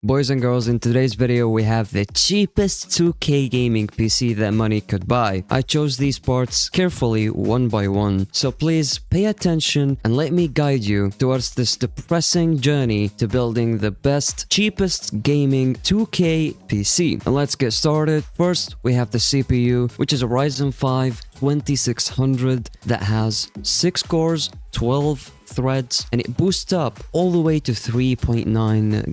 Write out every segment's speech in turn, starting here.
Boys and girls, in today's video we have the cheapest 2K gaming PC that money could buy. I chose these parts carefully one by one, so please pay attention and let me guide you towards this depressing journey to building the best, cheapest gaming 2K PC. And let's get started. First, we have the CPU, which is a Ryzen 5 2600 that has 6 cores, 12 threads, and it boosts up all the way to 3.9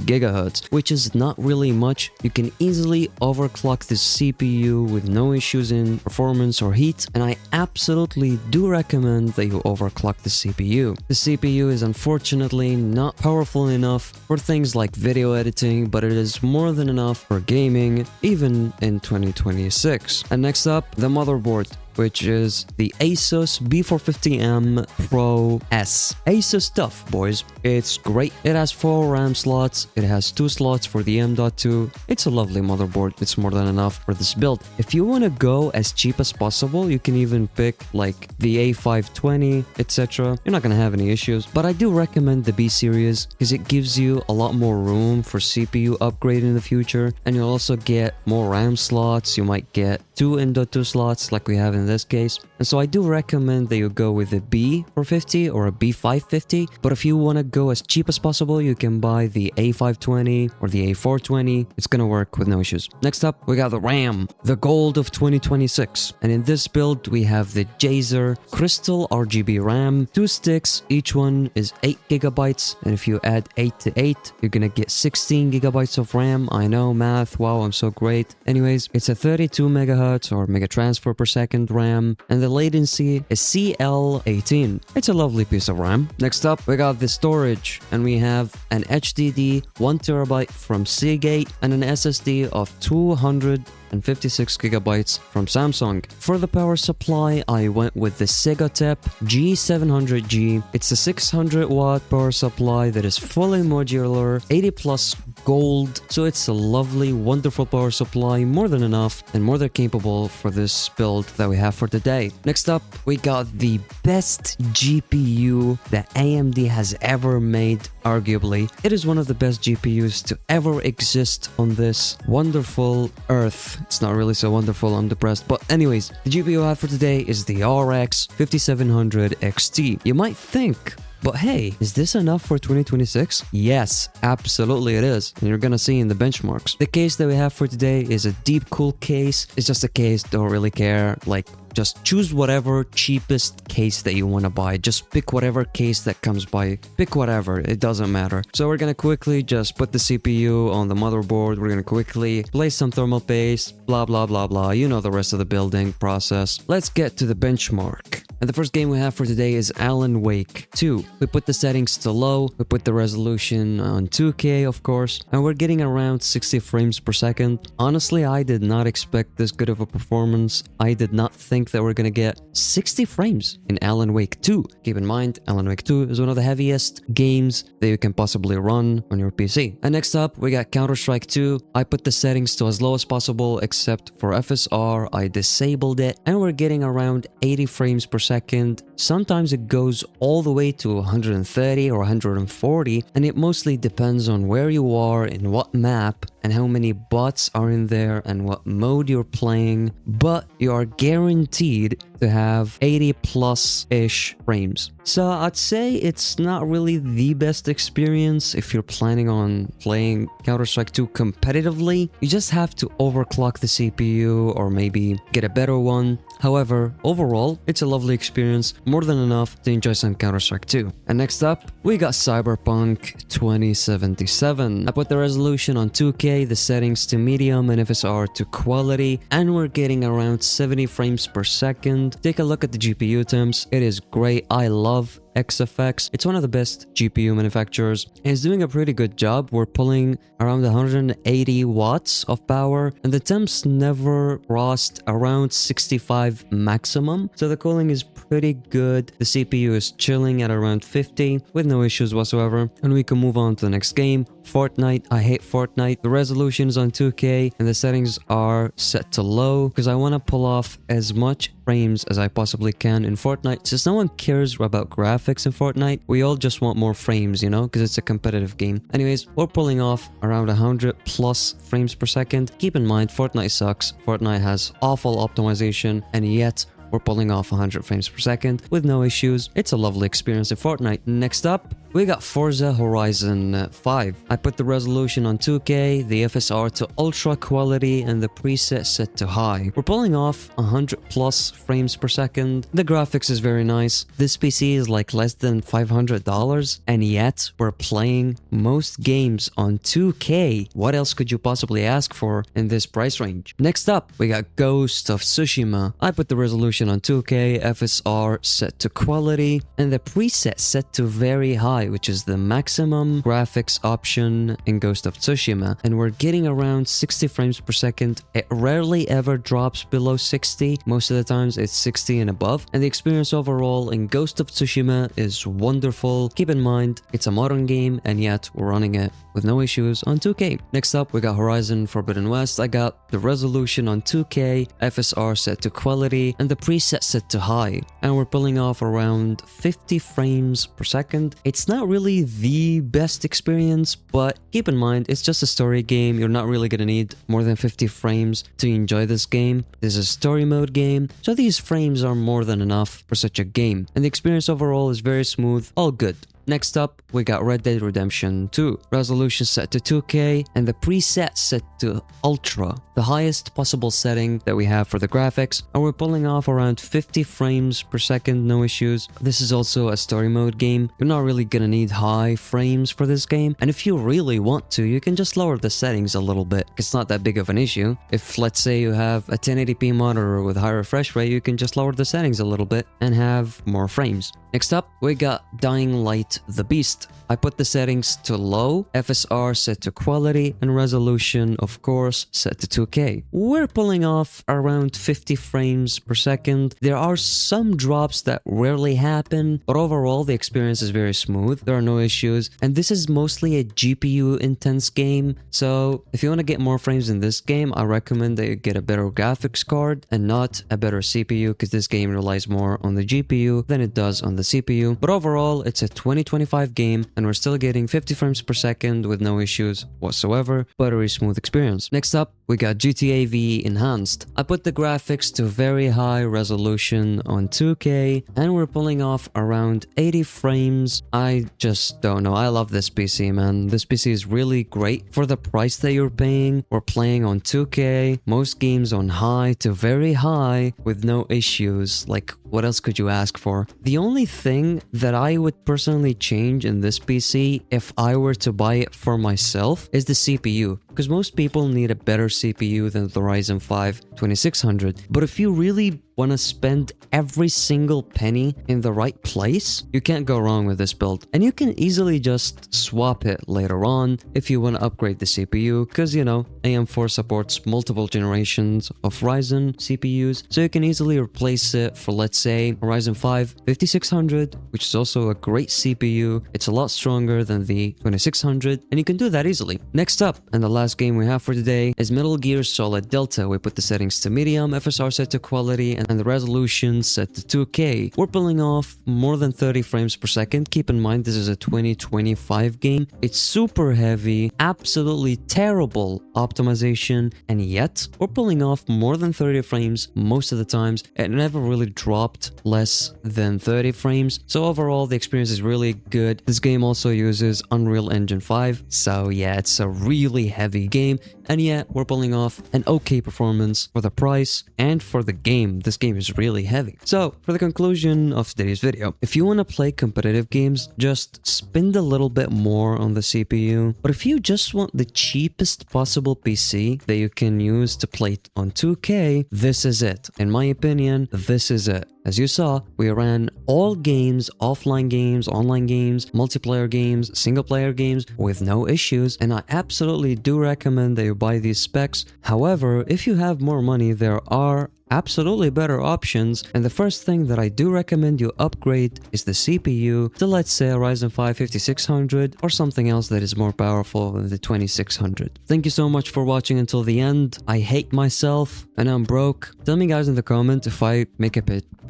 gigahertz, which is not really much. You can easily overclock this CPU with no issues in performance or heat, and I absolutely do recommend that you overclock the CPU. The CPU is unfortunately not powerful enough for things like video editing, but it is more than enough for gaming, even in 2026. And next up, the motherboard, which is the Asus B450M Pro S. Asus stuff, boys. It's great. It has 4 RAM slots. It has 2 slots for the M.2. It's a lovely motherboard. It's more than enough for this build. If you want to go as cheap as possible, you can even pick like the A520, etc. You're not going to have any issues. But I do recommend the B series because it gives you a lot more room for CPU upgrade in the future. And you'll also get more RAM slots. You might get 2 M.2 slots like we have in this case. And so I do recommend that you go with a B450 or a B550, but if you want to go as cheap as possible, you can buy the A520 or the A420. It's gonna work with no issues. Next up, we got the RAM, the gold of 2026. And in this build, we have the Jazer Crystal RGB RAM, 2 sticks, each one is 8 gigabytes. And if you add 8 to 8, you're gonna get 16 gigabytes of RAM. I know, math, wow, I'm so great. Anyways, it's a 32 megahertz or mega transfer per second RAM, and the latency is CL18. It's a lovely piece of RAM. Next up, we got the storage, and we have an HDD 1TB from Seagate and an SSD of 256 gigabytes from Samsung. For the power supply, I went with the Segatep G700G. It's a 600 watt power supply that is fully modular, 80 plus gold, so it's a lovely, wonderful power supply, more than enough and more than capable for this build that we have for today. Next up, we got the best GPU that AMD has ever made, arguably. It is one of the best GPUs to ever exist on this wonderful earth. It's not really so wonderful, I'm depressed. But anyways, the GPU I have for today is the RX 5700 XT. You might think, but hey, is this enough for 2026? Yes, absolutely it is. And you're gonna see in the benchmarks. The case that we have for today is a Deepcool case. It's just a case, don't really care. Like, just choose whatever cheapest case that you want to buy. Just pick whatever case that comes by. Pick whatever, it doesn't matter. So we're gonna quickly just put the CPU on the motherboard. We're gonna quickly place some thermal paste, blah, blah, blah, blah. You know the rest of the building process. Let's get to the benchmark. And the first game we have for today is Alan Wake 2. We put the settings to low, we put the resolution on 2K of course, and we're getting around 60 frames per second. Honestly, I did not expect this good of a performance. I did not think that we're gonna get 60 frames in Alan Wake 2. Keep in mind, Alan Wake 2 is one of the heaviest games that you can possibly run on your PC. And next up, we got Counter-Strike 2. I put the settings to as low as possible, except for FSR, I disabled it, and we're getting around 80 frames per second. Sometimes it goes all the way to 130 or 140, and it mostly depends on where you are, in what map, and how many bots are in there, and what mode you're playing. But you are guaranteed to have 80 plus-ish frames. So I'd say it's not really the best experience if you're planning on playing Counter-Strike 2 competitively. You just have to overclock the CPU or maybe get a better one. However, overall, it's a lovely experience, more than enough to enjoy some Counter-Strike 2. And next up, we got Cyberpunk 2077. I put the resolution on 2K, the settings to medium, and FSR to quality, and we're getting around 70 frames per second. Take a look at the GPU temps. It is great. I love XFX. It's one of the best GPU manufacturers and it's doing a pretty good job. We're pulling around 180 watts of power and the temps never crossed around 65 maximum. So the cooling is pretty good. The CPU is chilling at around 50 with no issues whatsoever. And we can move on to the next game. Fortnite. I hate Fortnite. The resolution is on 2K and the settings are set to low because I want to pull off as much frames as I possibly can in Fortnite since no one cares about graphics graphics in Fortnite. We all just want more frames, you know, because it's a competitive game. Anyways, we're pulling off around 100 plus frames per second. Keep in mind, Fortnite sucks. Fortnite has awful optimization, and yet we're pulling off 100 frames per second with no issues. It's a lovely experience in Fortnite. Next up, we got Forza Horizon 5. I put the resolution on 2K, the FSR to ultra quality, and the preset set to high. We're pulling off 100 plus frames per second. The graphics is very nice. This PC is like less than $500, and yet we're playing most games on 2K. What else could you possibly ask for in this price range? Next up, we got Ghost of Tsushima. I put the resolution on 2K, FSR set to quality, and the preset set to very high, which is the maximum graphics option in Ghost of Tsushima, and we're getting around 60 frames per second. It rarely ever drops below 60. Most of the times it's 60 and above, and the experience overall in Ghost of Tsushima is wonderful. Keep in mind, it's a modern game, and yet we're running it with no issues on 2K. Next up, we got Horizon Forbidden West. I got the resolution on 2K, FSR set to quality, and the preset set to high, and we're pulling off around 50 frames per second. It's not really the best experience, but keep in mind, it's just a story game. You're not really gonna need more than 50 frames to enjoy this game. This is a story mode game, so these frames are more than enough for such a game, and the experience overall is very smooth, all good. Next up, we got Red Dead Redemption 2. Resolution set to 2K and the preset set to Ultra, the highest possible setting that we have for the graphics, and we're pulling off around 50 frames per second, no issues. This is also a story mode game. You're not really gonna need high frames for this game, and if you really want to, you can just lower the settings a little bit. It's not that big of an issue. If, let's say, you have a 1080p monitor with high refresh rate, you can just lower the settings a little bit and have more frames. Next up, we got Dying Light the Beast. I put the settings to low, FSR set to quality, and resolution, of course, set to 2K. We're pulling off around 50 frames per second. There are some drops that rarely happen, but overall the experience is very smooth. There are no issues, and this is mostly a GPU intense game, so if you want to get more frames in this game, I recommend that you get a better graphics card and not a better CPU, because this game relies more on the GPU than it does on the CPU. But overall, it's a 2025 game, and we're still getting 50 frames per second with no issues whatsoever. Buttery smooth experience. Next up, we got GTA V Enhanced. I put the graphics to very high resolution on 2K, and we're pulling off around 80 frames. I just don't know. I love this PC, man. This PC is really great for the price that you're paying. We're playing on 2K, most games on high to very high with no issues. Like, what else could you ask for? The only thing that I would personally change in this PC if I were to buy it for myself is the CPU, because most people need a better CPU than the Ryzen 5 2600. But if you really want to spend every single penny in the right place, you can't go wrong with this build. And you can easily just swap it later on if you want to upgrade the CPU, because, you know, AM4 supports multiple generations of Ryzen CPUs, so you can easily replace it for, let's say, Ryzen 5 5600, which is also a great CPU. It's a lot stronger than the 2600, and you can do that easily. Next up, and the last game we have for today, is Metal Gear Solid Delta. We put the settings to medium, FSR set to quality, and the resolution set to 2K. We're pulling off more than 30 frames per second. Keep in mind, this is a 2025 game. It's super heavy, absolutely terrible optimization, and yet we're pulling off more than 30 frames most of the times. It never really dropped less than 30 frames. So overall, the experience is really good. This game also uses Unreal Engine 5. So yeah, it's a really heavy game, and yet we're pulling off an okay performance for the price and for the game. This game is really heavy. So for the conclusion of today's video, if you want to play competitive games, just spend a little bit more on the CPU. But if you just want the cheapest possible PC that you can use to play on 2K, this is it. In my opinion, this is it. As you saw, we ran all games, offline games, online games, multiplayer games, single player games with no issues, and I absolutely do recommend that you buy these specs. However, if you have more money, there are absolutely better options, and the first thing that I do recommend you upgrade is the CPU to, let's say, a Ryzen 5 5600 or something else that is more powerful than the 2600. Thank you so much for watching until the end. I hate myself and I'm broke. Tell me guys in the comment if I make a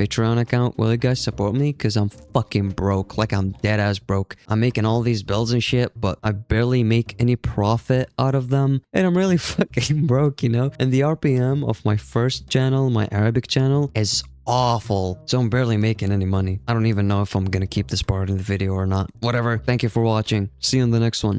Patreon account. Will you guys support me? Because I'm fucking broke. Like, I'm dead ass broke. I'm making all these builds and shit, but I barely make any profit out of them. And I'm really fucking broke, you know? And the RPM of my first channel, my Arabic channel, is awful. So I'm barely making any money. I don't even know if I'm gonna keep this part in the video or not. Whatever. Thank you for watching. See you in the next one.